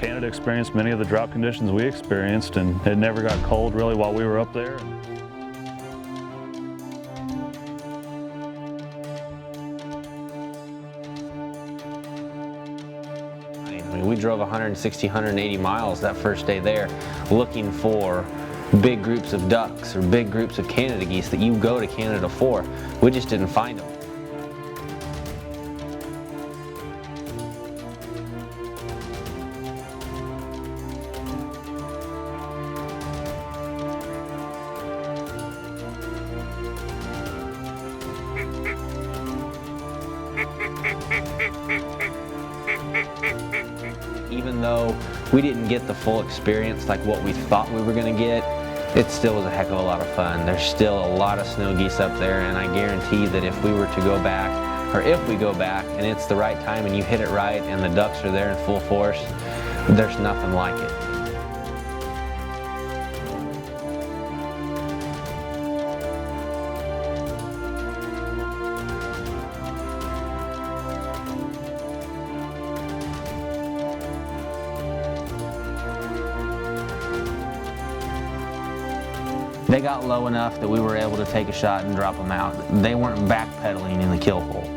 Canada experienced many of the drought conditions we experienced, and it never got cold really while we were up there. I mean, we drove 160, 180 miles that first day there looking for big groups of ducks or big groups of Canada geese that you go to Canada for. We just didn't find them. Even though we didn't get the full experience like what we thought we were going to get, it still was a heck of a lot of fun. There's still a lot of snow geese up there, and I guarantee that if we were to go back, or if we go back and it's the right time and you hit it right and the ducks are there in full force, there's nothing like it. They got low enough that we were able to take a shot and drop them out. They weren't backpedaling in the kill hole.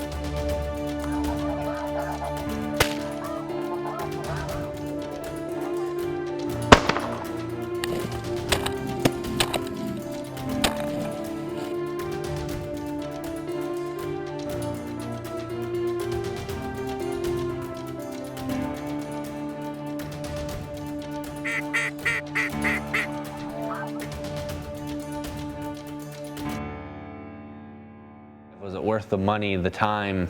Was it worth the money, the time?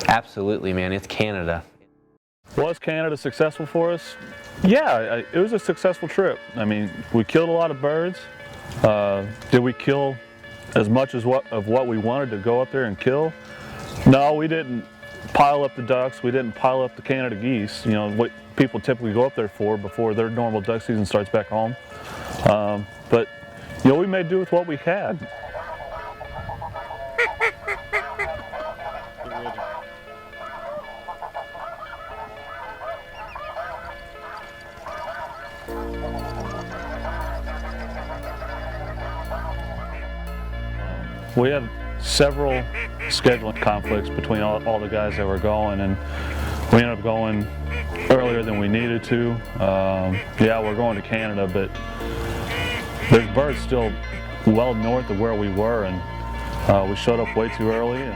Absolutely, man. It's Canada. Was Canada successful for us? Yeah, it was a successful trip. I mean, we killed a lot of birds. Did we kill as much as what we wanted to go up there and kill? No, we didn't pile up the ducks. We didn't pile up the Canada geese. You know, what people typically go up there for before their normal duck season starts back home. But, you know, we made do with what we had. We had several scheduling conflicts between all the guys that were going, and we ended up going earlier than we needed to. Yeah, we're going to Canada, but there's birds still well north of where we were, and we showed up way too early.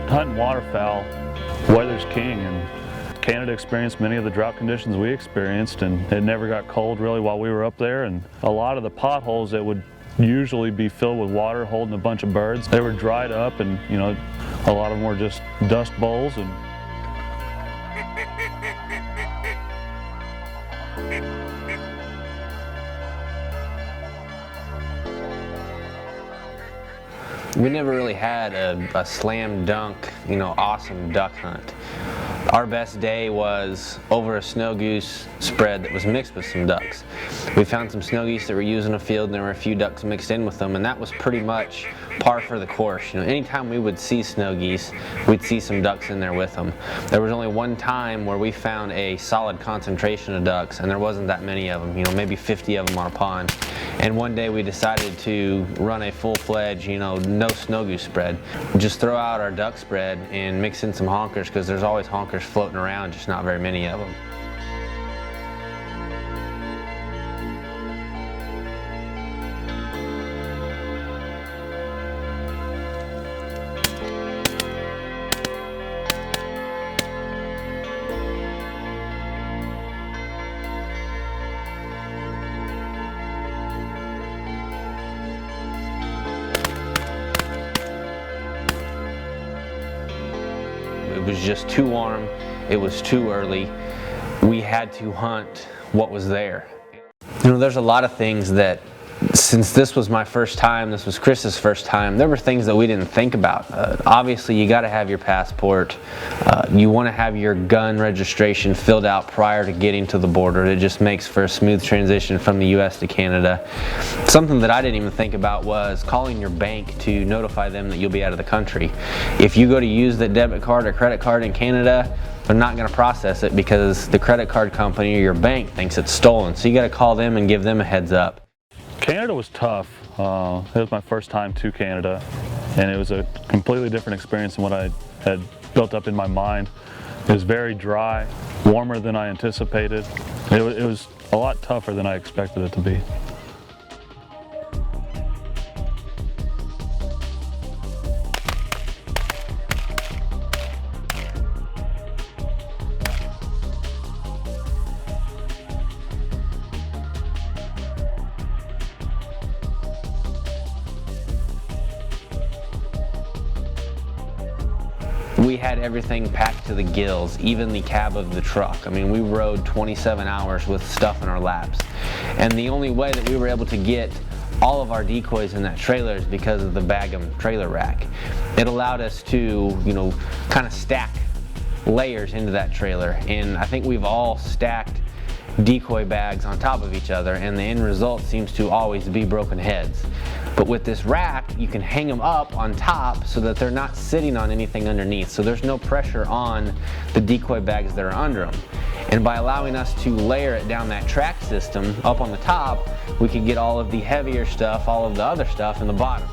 Hunting waterfowl, weather's king, and Canada experienced many of the drought conditions we experienced, and it never got cold really while we were up there. And a lot of the potholes that would usually be filled with water holding a bunch of birds, they were dried up, and you know, a lot of them were just dust bowls. And we never really had a slam dunk, you know, awesome duck hunt. Our best day was over a snow goose spread that was mixed with some ducks. We found some snow geese that were using a field, and there were a few ducks mixed in with them, and that was pretty much par for the course. You know, anytime we would see snow geese, we'd see some ducks in there with them. There was only one time where we found a solid concentration of ducks, and there wasn't that many of them, you know, maybe 50 of them on a pond. And one day we decided to run a full-fledged, you know, no snow goose spread. Just throw out our duck spread and mix in some honkers, because there's always honkers floating around, just not very many of them. It was just too warm, it was too early. We had to hunt what was there. You know, there's a lot of things that Since this was my first time, this was Chris's first time, there were things that we didn't think about. Obviously, you got to have your passport. You want to have your gun registration filled out prior to getting to the border. It just makes for a smooth transition from the U.S. to Canada. Something that I didn't even think about was calling your bank to notify them that you'll be out of the country. If you go to use the debit card or credit card in Canada, they're not going to process it because the credit card company or your bank thinks it's stolen. So you got to call them and give them a heads up. Canada was tough. It was my first time to Canada, and it was a completely different experience than what I had built up in my mind. It was very dry, warmer than I anticipated. It was a lot tougher than I expected it to be. We had everything packed to the gills, even the cab of the truck. I mean, we rode 27 hours with stuff in our laps. And the only way that we were able to get all of our decoys in that trailer is because of the Bag'em trailer rack. It allowed us to, kind of stack layers into that trailer. And I think we've all stacked decoy bags on top of each other, and the end result seems to always be broken heads. But with this rack, you can hang them up on top so that they're not sitting on anything underneath. So there's no pressure on the decoy bags that are under them. And by allowing us to layer it down that track system up on the top, we can get all of the heavier stuff, all of the other stuff in the bottom.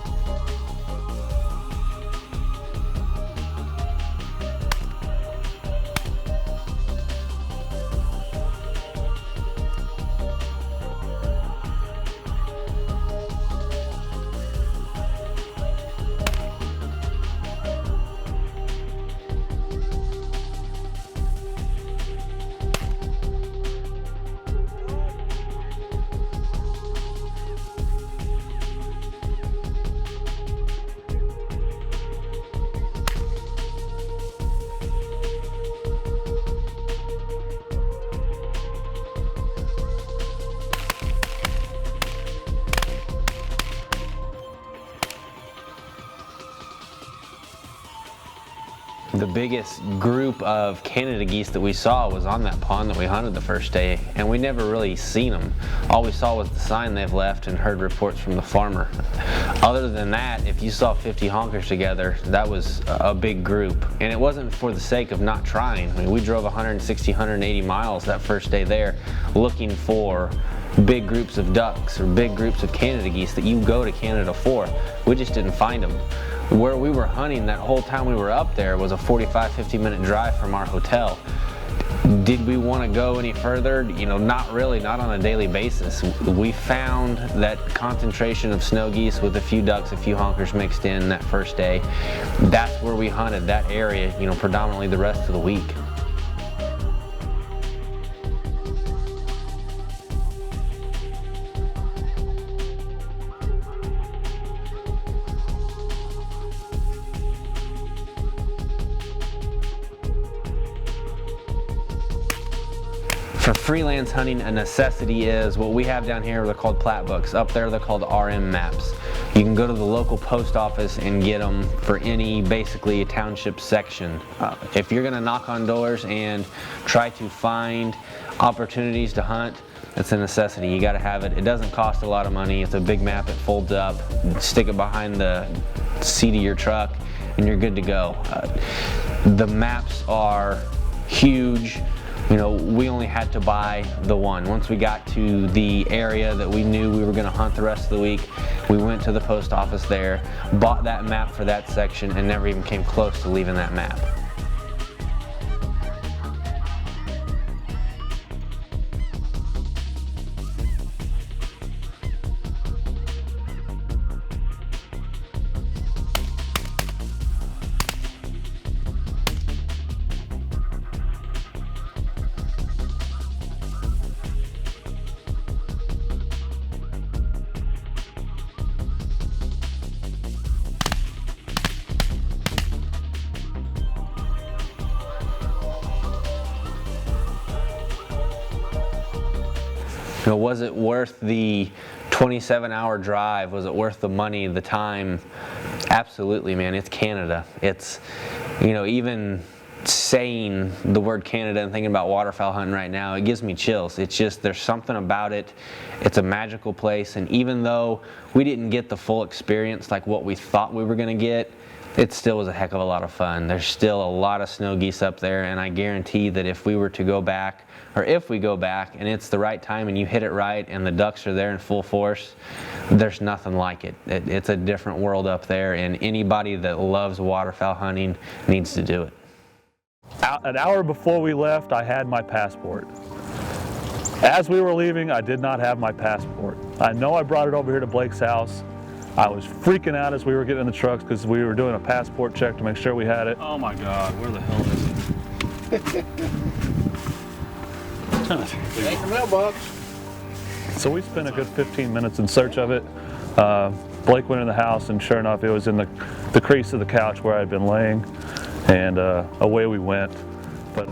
The biggest group of Canada geese that we saw was on that pond that we hunted the first day, and we never really seen them. All we saw was the sign they've left and heard reports from the farmer. Other than that, if you saw 50 honkers together, that was a big group. And it wasn't for the sake of not trying. I mean, we drove 160, 180 miles that first day there looking for big groups of ducks or big groups of Canada geese that you go to Canada for. We just didn't find them. Where we were hunting that whole time we were up there was a 45-50 minute drive from our hotel. Did we want to go any further? Not really, not on a daily basis. We found that concentration of snow geese with a few ducks, a few honkers mixed in that first day. That's where we hunted that area, predominantly the rest of the week. For freelance hunting, a necessity is what we have down here. They're called plat books. Up there, they're called RM maps. You can go to the local post office and get them for any, basically, township section. If you're going to knock on doors and try to find opportunities to hunt, it's a necessity. You got to have it. It doesn't cost a lot of money. It's a big map. It folds up. Stick it behind the seat of your truck, and you're good to go. The maps are huge. We only had to buy the one. Once we got to the area that we knew we were going to hunt the rest of the week, we went to the post office there, bought that map for that section, and never even came close to leaving that map. Was it worth the 27-hour drive, was it worth the money, the time? Absolutely, man. It's Canada. It's, you know, even saying the word Canada and thinking about waterfowl hunting right now, it gives me chills. It's just, there's something about it. It's a magical place, and even though we didn't get the full experience like what we thought we were going to get, it still was a heck of a lot of fun. There's still a lot of snow geese up there, and I guarantee that if we were to go back, or if we go back and it's the right time and you hit it right and the ducks are there in full force, there's nothing like it. It's a different world up there, and anybody that loves waterfowl hunting needs to do it. An hour before we left, I had my passport. As we were leaving, I did not have my passport. I know I brought it over here to Blake's house. I was freaking out as we were getting in the trucks because we were doing a passport check to make sure we had it. Oh my God, where the hell is it? Take the mailbox. So we spent a good 15 minutes in search of it. Blake went in the house, and sure enough, it was in the crease of the couch where I'd been laying, and away we went. But